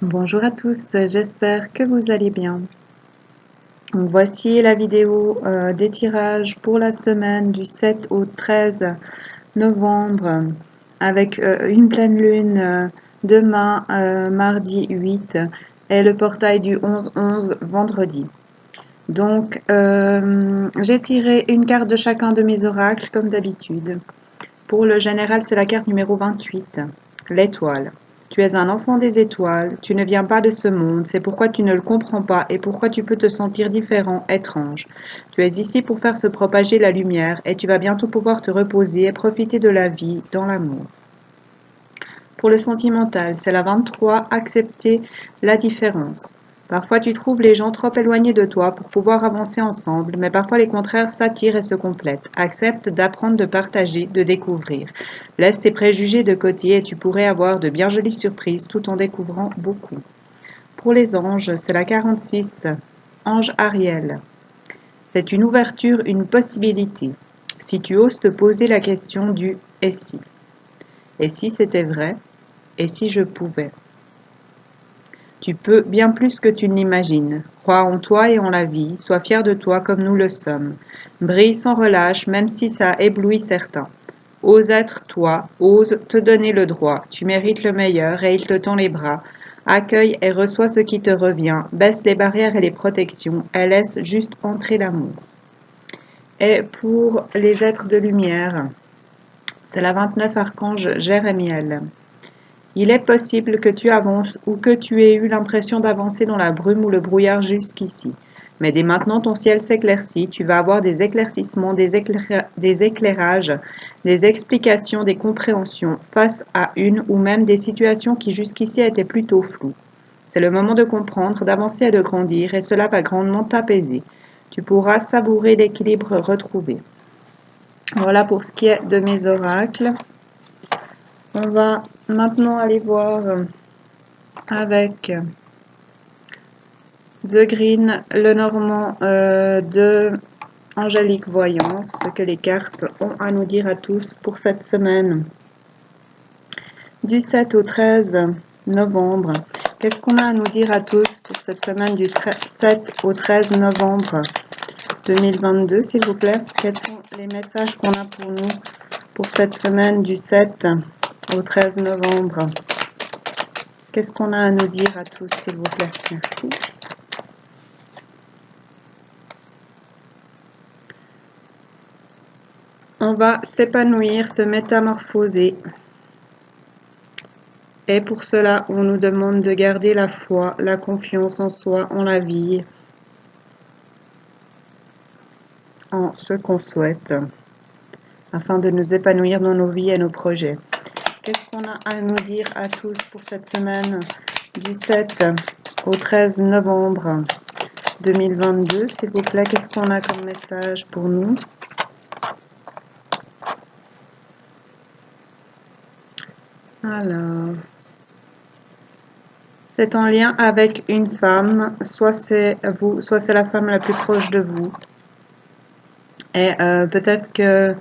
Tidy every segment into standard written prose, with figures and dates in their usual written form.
Bonjour à tous, j'espère que vous allez bien. Donc, voici la vidéo des tirages pour la semaine du 7 au 13 novembre avec une pleine lune demain, mardi 8 et le portail du 11-11 vendredi. Donc, j'ai tiré une carte de chacun de mes oracles comme d'habitude. Pour le général, c'est la carte numéro 28, l'étoile. Tu es un enfant des étoiles, tu ne viens pas de ce monde, c'est pourquoi tu ne le comprends pas et pourquoi tu peux te sentir différent, étrange. Tu es ici pour faire se propager la lumière et tu vas bientôt pouvoir te reposer et profiter de la vie dans l'amour. Pour le sentimental, c'est la 23, accepter la différence. Parfois tu trouves les gens trop éloignés de toi pour pouvoir avancer ensemble, mais parfois les contraires s'attirent et se complètent. Accepte d'apprendre, de partager, de découvrir. Laisse tes préjugés de côté et tu pourrais avoir de bien jolies surprises tout en découvrant beaucoup. Pour les anges, c'est la 46, ange Ariel. C'est une ouverture, une possibilité. Si tu oses te poser la question du « et si ?» Et si c'était vrai? Et si je pouvais? Tu peux bien plus que tu ne l'imagines. Crois en toi et en la vie, sois fier de toi comme nous le sommes. Brille sans relâche, même si ça éblouit certains. Ose être toi, ose te donner le droit. Tu mérites le meilleur et il te tend les bras. Accueille et reçois ce qui te revient. Baisse les barrières et les protections et laisse juste entrer l'amour. Et pour les êtres de lumière, c'est la 29 archange Jérémiel. Il est possible que tu avances ou que tu aies eu l'impression d'avancer dans la brume ou le brouillard jusqu'ici. Mais dès maintenant, ton ciel s'éclaircit, tu vas avoir des éclaircissements, des éclairages, des explications, des compréhensions face à une ou même des situations qui jusqu'ici étaient plutôt floues. C'est le moment de comprendre, d'avancer et de grandir, et cela va grandement t'apaiser. Tu pourras savourer l'équilibre retrouvé. Voilà pour ce qui est de mes oracles. On va maintenant aller voir avec The Green, le Normand de Angélique Voyance, ce que les cartes ont à nous dire à tous pour cette semaine du 7 au 13 novembre. Qu'est-ce qu'on a à nous dire à tous pour cette semaine du 7 au 13 novembre 2022, s'il vous plaît? Quels sont les messages qu'on a pour nous pour cette semaine du 7 au 13 novembre? Qu'est-ce qu'on a à nous dire à tous, s'il vous plaît? Merci. On va s'épanouir, se métamorphoser. Et pour cela, on nous demande de garder la foi, la confiance en soi, en la vie, en ce qu'on souhaite, afin de nous épanouir dans nos vies et nos projets. Qu'est-ce qu'on a à nous dire à tous pour cette semaine du 7 au 13 novembre 2022, s'il vous plaît? Qu'est-ce qu'on a comme message pour nous? Alors, c'est en lien avec une femme, soit c'est vous, soit c'est la femme la plus proche de vous. Et peut-être que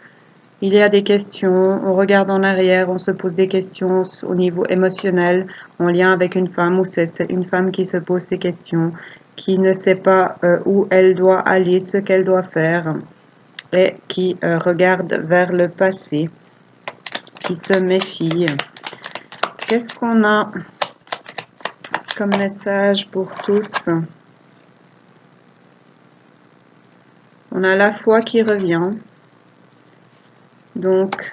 il y a des questions, on regarde en arrière, on se pose des questions au niveau émotionnel en lien avec une femme, ou c'est une femme qui se pose ces questions, qui ne sait pas où elle doit aller, ce qu'elle doit faire, et qui regarde vers le passé, qui se méfie. Qu'est-ce qu'on a comme message pour tous? On a la foi qui revient. Donc,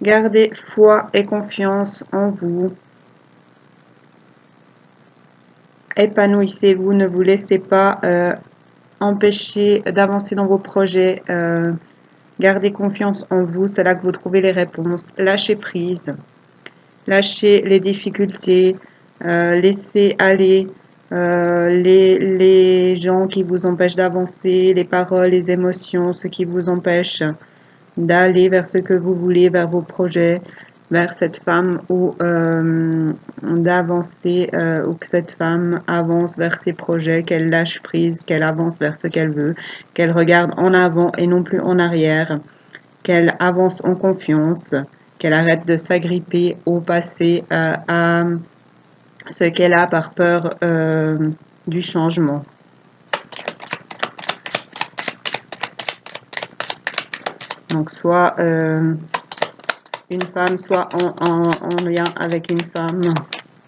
gardez foi et confiance en vous. Épanouissez-vous, ne vous laissez pas empêcher d'avancer dans vos projets. Gardez confiance en vous, c'est là que vous trouvez les réponses. Lâchez prise, lâchez les difficultés, laissez aller les gens qui vous empêchent d'avancer, les paroles, les émotions, ce qui vous empêche d'aller vers ce que vous voulez, vers vos projets, vers cette femme, ou d'avancer, ou que cette femme avance vers ses projets, qu'elle lâche prise, qu'elle avance vers ce qu'elle veut, qu'elle regarde en avant et non plus en arrière, qu'elle avance en confiance qu'elle arrête de s'agripper au passé, à ce qu'elle a par peur du changement. Donc soit une femme, soit en lien avec une femme.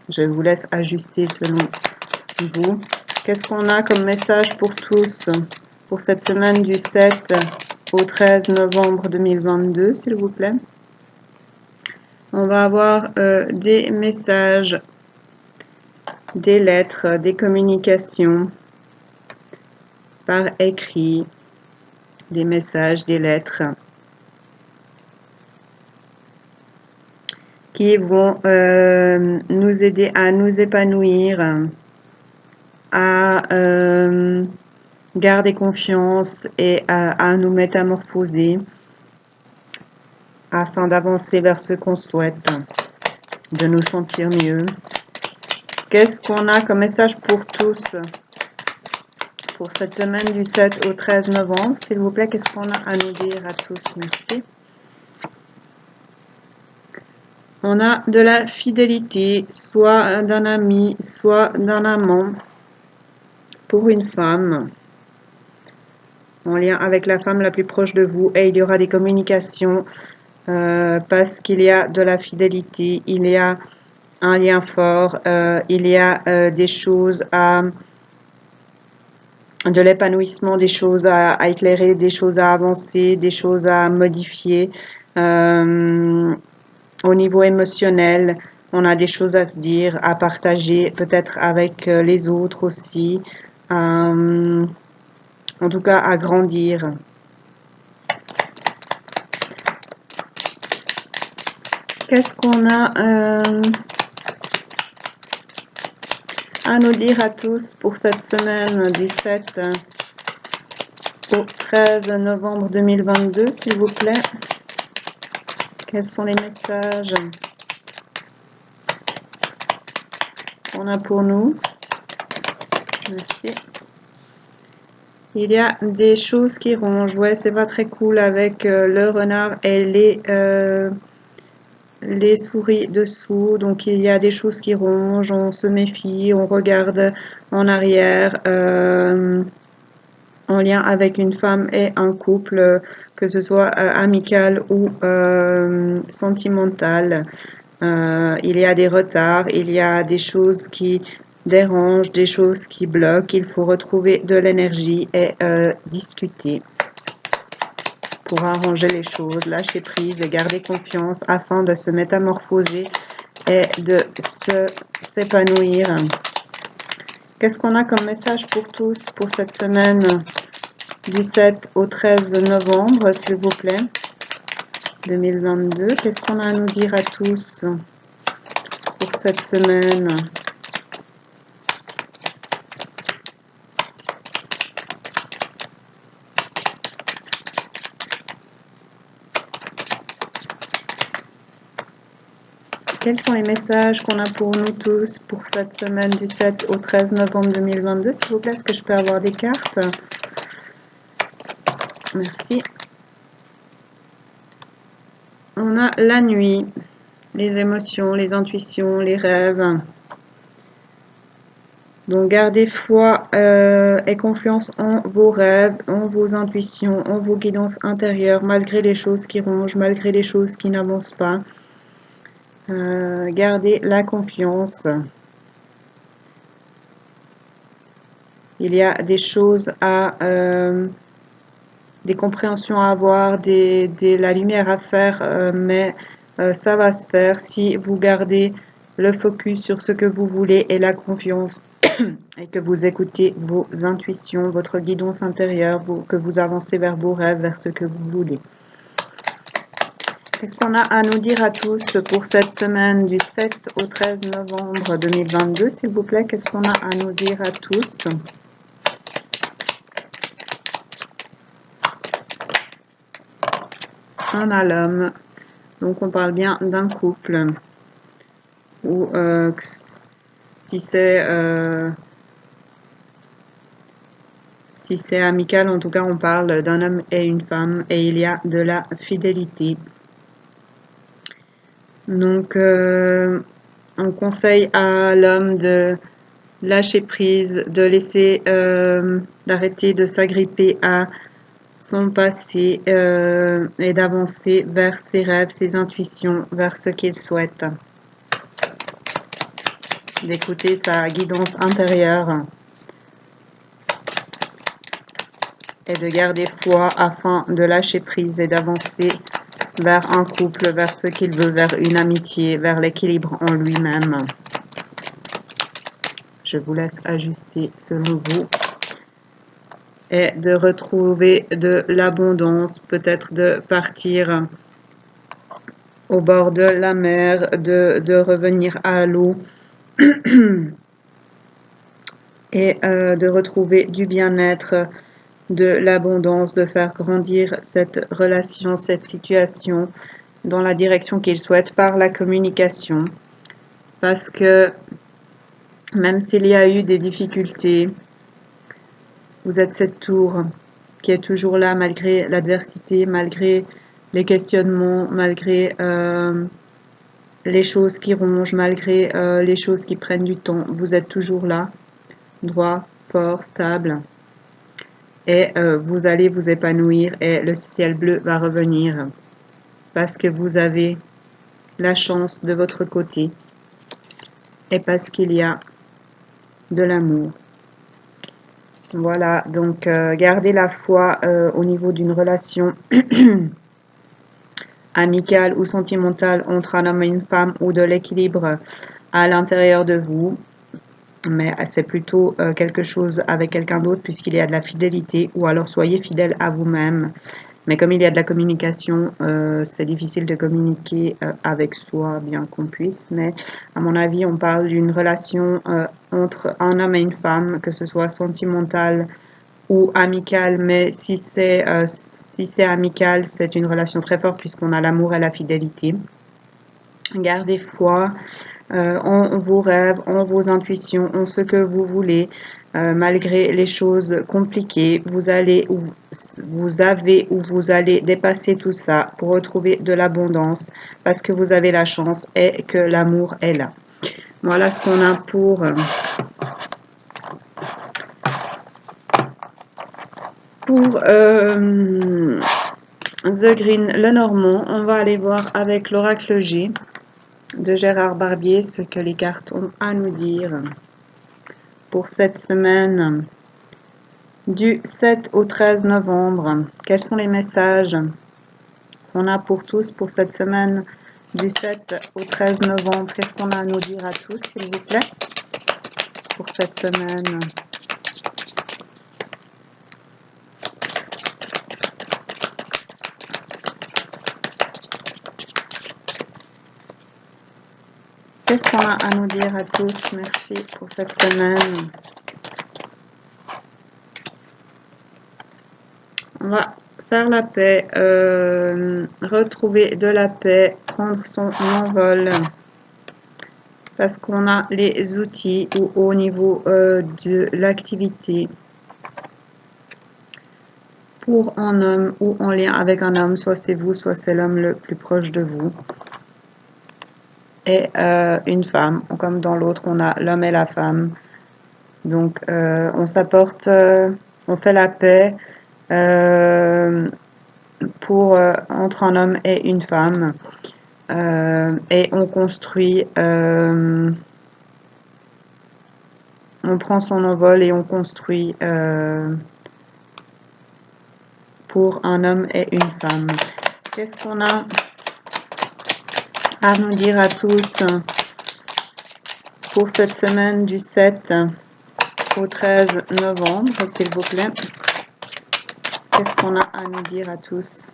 Je vous laisse ajuster selon vous. Qu'est-ce qu'on a comme message pour tous pour cette semaine du 7 au 13 novembre 2022, s'il vous plaît? On va avoir des messages, des lettres, des communications par écrit, des messages, des lettres qui vont nous aider à nous épanouir, à garder confiance et à nous métamorphoser afin d'avancer vers ce qu'on souhaite, de nous sentir mieux. Qu'est-ce qu'on a comme message pour tous pour cette semaine du 7 au 13 novembre, s'il vous plaît? Qu'est-ce qu'on a à nous dire à tous? Merci. On a de la fidélité, soit d'un ami, soit d'un amant, pour une femme, en lien avec la femme la plus proche de vous, et il y aura des communications parce qu'il y a de la fidélité, il y a un lien fort, il y a des choses de l'épanouissement, des choses à éclairer, des choses à avancer, des choses à modifier. Au niveau émotionnel, on a des choses à se dire, à partager, peut-être avec les autres aussi. En tout cas, à grandir. Qu'est-ce qu'on a à nous dire à tous pour cette semaine du 7 au 13 novembre 2022, s'il vous plaît? Quels sont les messages qu'on a pour nous? Merci. Il y a des choses qui rongent. Ouais, c'est pas très cool avec le renard et les souris dessous. Donc il y a des choses qui rongent. On se méfie, on regarde en arrière. En lien avec une femme et un couple, que ce soit amical ou sentimental. Il y a des retards, il y a des choses qui dérangent, des choses qui bloquent. Il faut retrouver de l'énergie et discuter pour arranger les choses, lâcher prise et garder confiance afin de se métamorphoser et de s'épanouir. Qu'est-ce qu'on a comme message pour tous pour cette semaine du 7 au 13 novembre, s'il vous plaît, 2022? Qu'est-ce qu'on a à nous dire à tous pour cette semaine? Quels sont les messages qu'on a pour nous tous pour cette semaine du 7 au 13 novembre 2022? S'il vous plaît, est-ce que je peux avoir des cartes? Merci. On a la nuit, les émotions, les intuitions, les rêves. Donc gardez foi et confiance en vos rêves, en vos intuitions, en vos guidances intérieures, malgré les choses qui rongent, malgré les choses qui n'avancent pas. Gardez la confiance. Il y a des choses des compréhensions à avoir, la lumière à faire, mais ça va se faire si vous gardez le focus sur ce que vous voulez et la confiance et que vous écoutez vos intuitions, votre guidance intérieure, que vous avancez vers vos rêves, vers ce que vous voulez. Qu'est-ce qu'on a à nous dire à tous pour cette semaine du 7 au 13 novembre 2022, s'il vous plaît? Qu'est-ce qu'on a à nous dire à tous? On a l'homme. Donc on parle bien d'un couple. Ou si c'est amical, en tout cas on parle d'un homme et une femme et il y a de la fidélité. Donc, on conseille à l'homme de lâcher prise, de laisser, d'arrêter de s'agripper à son passé et d'avancer vers ses rêves, ses intuitions, vers ce qu'il souhaite. D'écouter sa guidance intérieure et de garder foi afin de lâcher prise et d'avancer vers un couple, vers ce qu'il veut, vers une amitié, vers l'équilibre en lui-même. Je vous laisse ajuster selon vous. Et de retrouver de l'abondance, peut-être de partir au bord de la mer, de revenir à l'eau et de retrouver du bien-être, de l'abondance, de faire grandir cette relation, cette situation dans la direction qu'il souhaite par la communication. Parce que même s'il y a eu des difficultés, vous êtes cette tour qui est toujours là malgré l'adversité, malgré les questionnements, malgré les choses qui rongent, malgré les choses qui prennent du temps. Vous êtes toujours là, droit, fort, stable. Et vous allez vous épanouir et le ciel bleu va revenir. Parce que vous avez la chance de votre côté. Et parce qu'il y a de l'amour. Voilà, donc gardez la foi au niveau d'une relation amicale ou sentimentale entre un homme et une femme ou de l'équilibre à l'intérieur de vous. Mais c'est plutôt quelque chose avec quelqu'un d'autre puisqu'il y a de la fidélité ou alors soyez fidèle à vous-même. Mais comme il y a de la communication, c'est difficile de communiquer avec soi, bien qu'on puisse. Mais à mon avis, on parle d'une relation entre un homme et une femme, que ce soit sentimentale ou amicale. Mais si c'est amical, c'est une relation très forte puisqu'on a l'amour et la fidélité. Gardez foi en vos rêves, en vos intuitions, en ce que vous voulez. Malgré les choses compliquées, vous avez ou vous allez dépasser tout ça pour retrouver de l'abondance parce que vous avez la chance et que l'amour est là. Voilà ce qu'on a pour The Green Lenormand. On va aller voir avec l'oracle G de Gérard Barbier ce que les cartes ont à nous dire pour cette semaine du 7 au 13 novembre. Quels sont les messages qu'on a pour tous pour cette semaine du 7 au 13 novembre? Qu'est-ce qu'on a à nous dire à tous, s'il vous plaît, pour cette semaine? Qu'est-ce qu'on a à nous dire à tous? Merci pour cette semaine. On va faire la paix, retrouver de la paix, prendre son envol. Parce qu'on a les outils ou au niveau de l'activité pour un homme ou en lien avec un homme, soit c'est vous, soit c'est l'homme le plus proche de vous. Et une femme, comme dans l'autre, on a l'homme et la femme. Donc, on s'apporte, on fait la paix entre un homme et une femme. Et on construit, on prend son envol et on construit pour un homme et une femme. Qu'est-ce qu'on a à nous dire à tous pour cette semaine du 7 au 13 novembre, s'il vous plaît? Qu'est-ce qu'on a à nous dire à tous?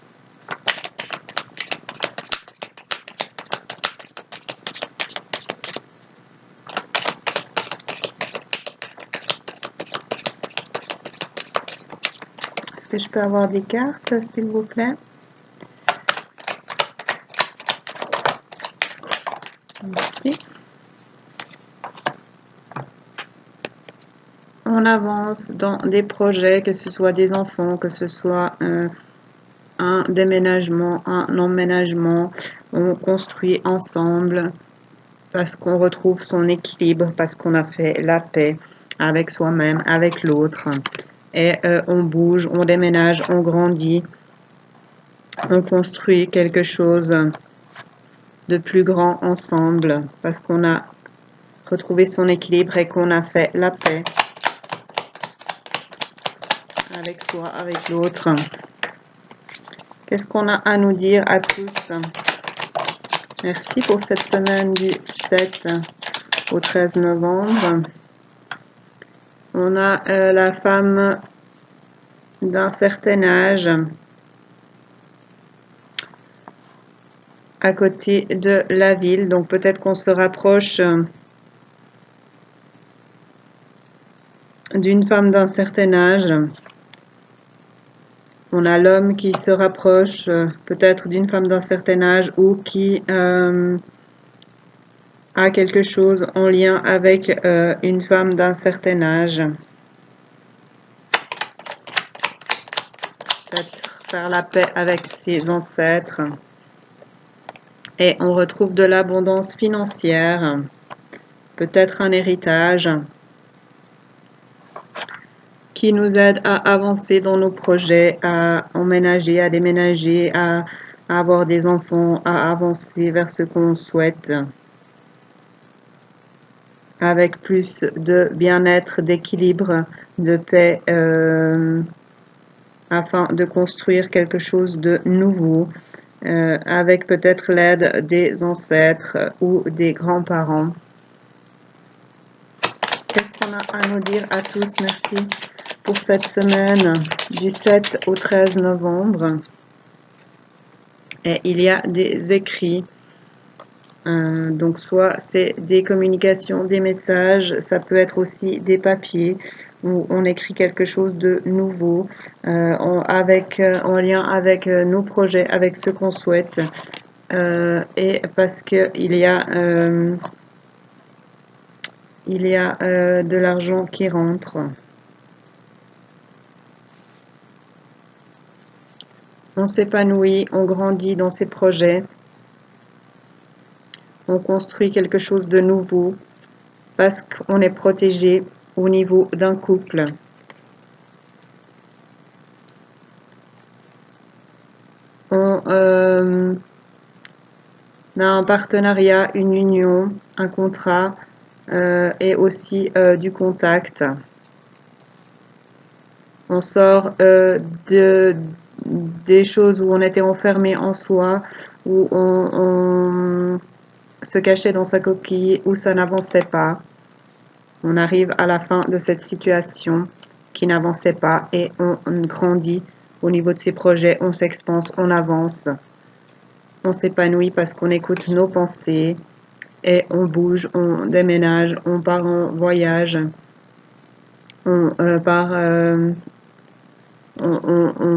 Est-ce que je peux avoir des cartes, s'il vous plaît? Merci. On avance dans des projets, que ce soit des enfants, que ce soit un déménagement, un emménagement. On construit ensemble parce qu'on retrouve son équilibre, parce qu'on a fait la paix avec soi-même, avec l'autre. Et on bouge, on déménage, on grandit, on construit quelque chose de plus grand ensemble parce qu'on a retrouvé son équilibre et qu'on a fait la paix avec soi, avec l'autre. Qu'est-ce qu'on a à nous dire à tous? Merci pour cette semaine du 7 au 13 novembre. On a la femme d'un certain âge à côté de la ville. Donc peut-être qu'on se rapproche d'une femme d'un certain âge. On a l'homme qui se rapproche peut-être d'une femme d'un certain âge ou qui a quelque chose en lien avec une femme d'un certain âge. Peut-être faire la paix avec ses ancêtres. Et on retrouve de l'abondance financière, peut-être un héritage qui nous aide à avancer dans nos projets, à emménager, à déménager, à avoir des enfants, à avancer vers ce qu'on souhaite, avec plus de bien-être, d'équilibre, de paix, afin de construire quelque chose de nouveau, avec peut-être l'aide des ancêtres ou des grands-parents. Qu'est-ce qu'on a à nous dire à tous? Merci pour cette semaine du 7 au 13 novembre. Et il y a des écrits, donc soit c'est des communications, des messages, ça peut être aussi des papiers où on écrit quelque chose de nouveau en lien avec nos projets, avec ce qu'on souhaite, et parce que il y a de l'argent qui rentre. On s'épanouit, on grandit dans ses projets, on construit quelque chose de nouveau parce qu'on est protégé au niveau d'un couple. On a un partenariat, une union, un contrat et aussi du contact. On sort des choses où on était enfermé en soi, où on se cachait dans sa coquille, où ça n'avançait pas. On arrive à la fin de cette situation qui n'avançait pas et on grandit au niveau de ses projets, on s'expanse, on avance. On s'épanouit parce qu'on écoute nos pensées et on bouge, on déménage, on part en voyage, on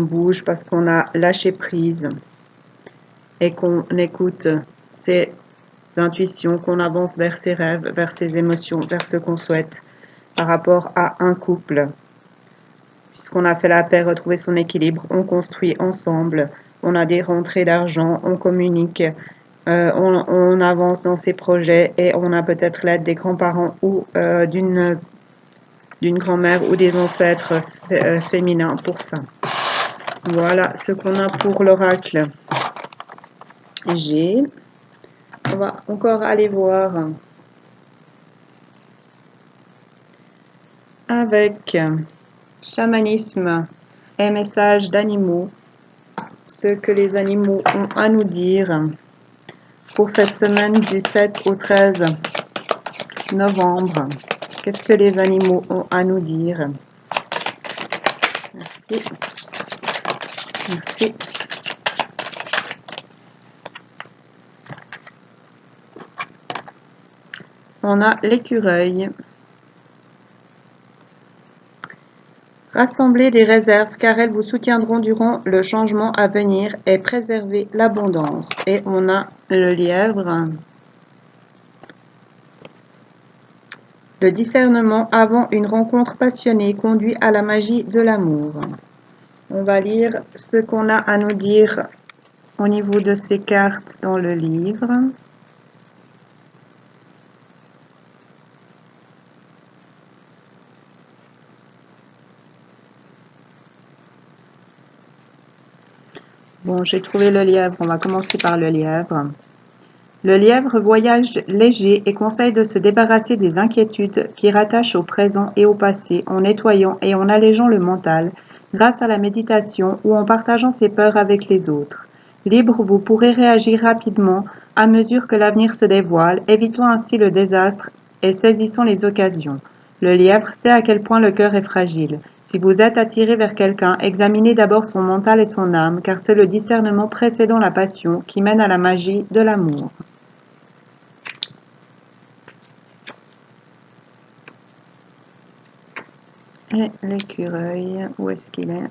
bouge parce qu'on a lâché prise et qu'on écoute ses intuitions, qu'on avance vers ses rêves, vers ses émotions, vers ce qu'on souhaite par rapport à un couple. Puisqu'on a fait la paix, retrouvé son équilibre, on construit ensemble, on a des rentrées d'argent, on communique, on avance dans ses projets et on a peut-être l'aide des grands-parents ou d'une grand-mère ou des ancêtres féminins pour ça. Voilà ce qu'on a pour l'oracle G. On va encore aller voir avec chamanisme et messages d'animaux, ce que les animaux ont à nous dire pour cette semaine du 7 au 13 novembre. Qu'est-ce que les animaux ont à nous dire? Merci. Merci. On a l'écureuil. Rassemblez des réserves car elles vous soutiendront durant le changement à venir et préserver l'abondance. Et on a le lièvre. Le discernement avant une rencontre passionnée conduit à la magie de l'amour. On va lire ce qu'on a à nous dire au niveau de ces cartes dans le livre. Bon, j'ai trouvé le lièvre. On va commencer par le lièvre. Le lièvre voyage léger et conseille de se débarrasser des inquiétudes qui rattachent au présent et au passé en nettoyant et en allégeant le mental grâce à la méditation ou en partageant ses peurs avec les autres. Libre, vous pourrez réagir rapidement à mesure que l'avenir se dévoile, évitant ainsi le désastre et saisissant les occasions. Le lièvre sait à quel point le cœur est fragile. Si vous êtes attiré vers quelqu'un, examinez d'abord son mental et son âme, car c'est le discernement précédant la passion qui mène à la magie de l'amour. Et l'écureuil, où est-ce qu'il est?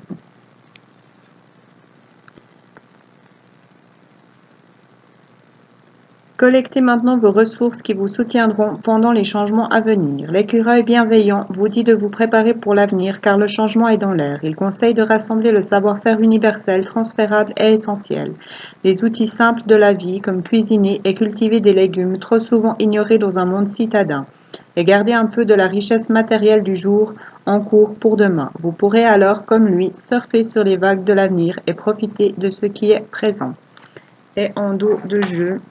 Collectez maintenant vos ressources qui vous soutiendront pendant les changements à venir. L'écureuil bienveillant vous dit de vous préparer pour l'avenir car le changement est dans l'air. Il conseille de rassembler le savoir-faire universel, transférable et essentiel. Les outils simples de la vie comme cuisiner et cultiver des légumes trop souvent ignorés dans un monde citadin. Et gardez un peu de la richesse matérielle du jour en cours pour demain. Vous pourrez alors, comme lui, surfer sur les vagues de l'avenir et profiter de ce qui est présent. Et en dos de jeu,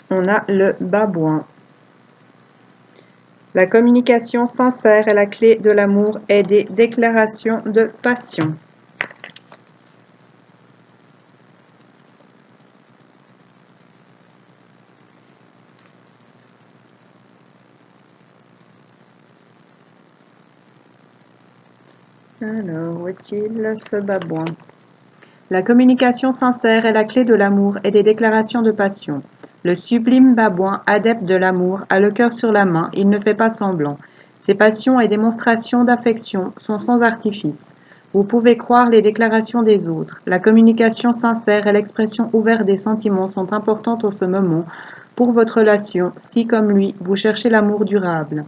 on a le babouin. La communication sincère est la clé de l'amour et des déclarations de passion. Alors, où est-il ce babouin? La communication sincère est la clé de l'amour et des déclarations de passion. Le sublime babouin, adepte de l'amour, a le cœur sur la main, il ne fait pas semblant. Ses passions et démonstrations d'affection sont sans artifice. Vous pouvez croire les déclarations des autres. La communication sincère et l'expression ouverte des sentiments sont importantes en ce moment pour votre relation si, comme lui, vous cherchez l'amour durable.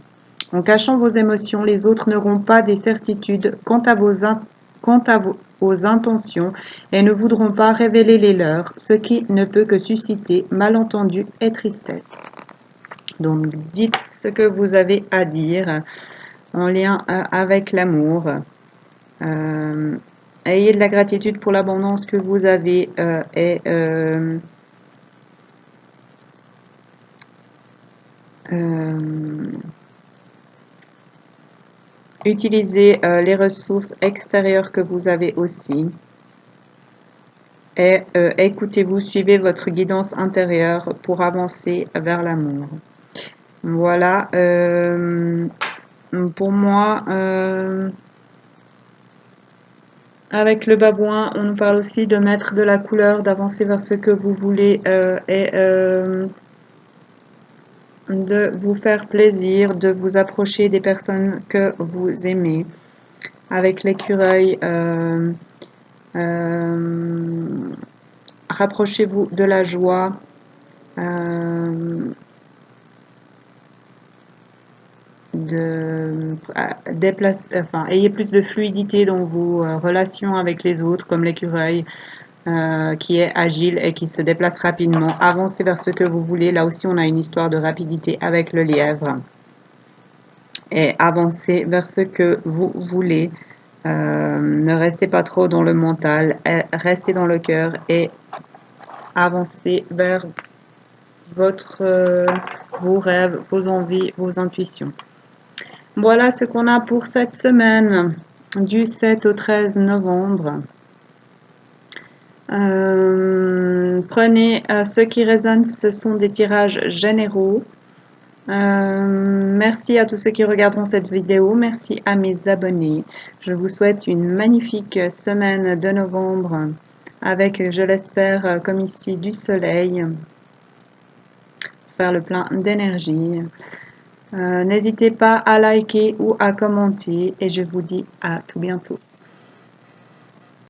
En cachant vos émotions, les autres n'auront pas des certitudes quant à vos intentions et ne voudront pas révéler les leurs, ce qui ne peut que susciter malentendus et tristesse. Donc dites ce que vous avez à dire en lien avec l'amour. Ayez de la gratitude pour l'abondance que vous avez et utilisez les ressources extérieures que vous avez aussi. Et écoutez-vous, suivez votre guidance intérieure pour avancer vers l'amour. Voilà, pour moi, avec le babouin, on nous parle aussi de mettre de la couleur, d'avancer vers ce que vous voulez et de vous faire plaisir, de vous approcher des personnes que vous aimez. Avec l'écureuil, rapprochez-vous de la joie. Ayez plus de fluidité dans vos relations avec les autres, comme l'écureuil qui est agile et qui se déplace rapidement. Avancez vers ce que vous voulez. Là aussi, on a une histoire de rapidité avec le lièvre. Et avancez vers ce que vous voulez. Ne restez pas trop dans le mental, restez dans le cœur et avancez vers vos rêves, vos envies, vos intuitions. Voilà ce qu'on a pour cette semaine du 7 au 13 novembre. Prenez ce qui résonne, ce sont des tirages généraux. Merci à tous ceux qui regarderont cette vidéo, merci à mes abonnés. Je vous souhaite une magnifique semaine de novembre avec, je l'espère, comme ici, du soleil, faire le plein d'énergie. N'hésitez pas à liker ou à commenter et je vous dis à tout bientôt.